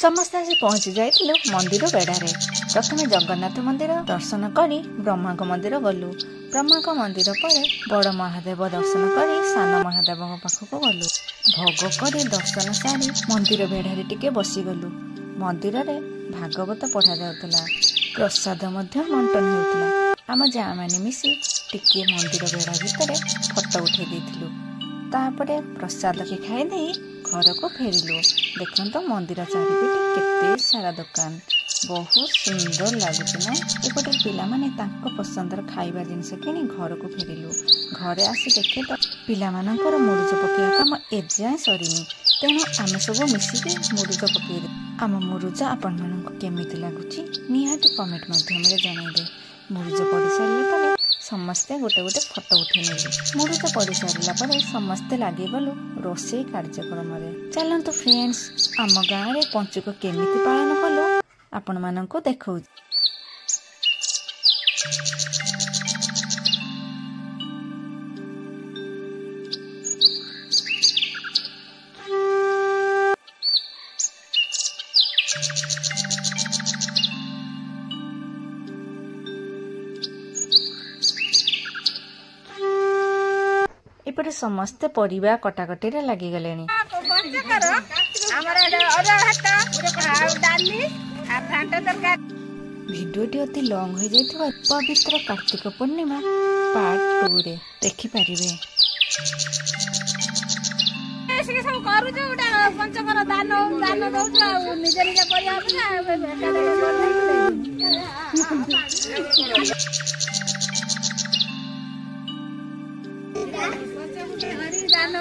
समस्ते आसी पहुंची जाइथिलु मंदिर बेड़ारे। प्रथमे जगन्नाथ मंदिर दर्शन करी ब्रह्मा मंदिर गलु। ब्रह्मा मंदिर पर बड़ महादेव दर्शन करी सान महादेव पाखक गलु। भोग करी दर्शन सारी मंदिर बेड़ारे टिके बसीगलु। मंदिर रे भागवत पढ़ा जाउतला, प्रसाद मध्य बंटन हेउतला। आम जा माने मिसी टिके मंदिर बेड़ा भितर फोटो उठे देथिलु। तापरे प्रसाद के खाई दे घर को फेरिलु। देखो मंदिर चारिपटे केते सारा दुकान, बहुत सुंदर लगुच ना। एपटे पिला माने तांको पसंदर खाइबा जिनस किनी घर को फेरिलु। घरे आसी देखे तो पिला मानकर मुरुज पकेया काम एजाए सरीनी। तेणु आम सब मिसिकी मुरुज पकेदे। आम मुरुज आपण मानक केमिति लागुची निहाती कमेंट माध्यम रे जणाइबे। मुरुज पड़ी सारिला परे समस्ते गोटे गोटे फोटो उठे नेलु। मुरुज पड़ी सारिला परे समस्ते लागे गलु रोषेई कार्यक्रम रे। चलंतु फ्रेंड्स आम गाँव रे पंचुक केमिति पालन कलु आपण मानक देखौ। एपटे समस्ते परिबा कटाकटी रे लागि गलेनी। भिडियोटी अति लॉन्ग हो जाइथिबा पवित्र कार्तिक पूर्णिमा पार्ट 2 रे देखि परिबे। एसे सब करू जे उडा पंचकर दान दान दउछ आ निजे निजे करिया हरि दान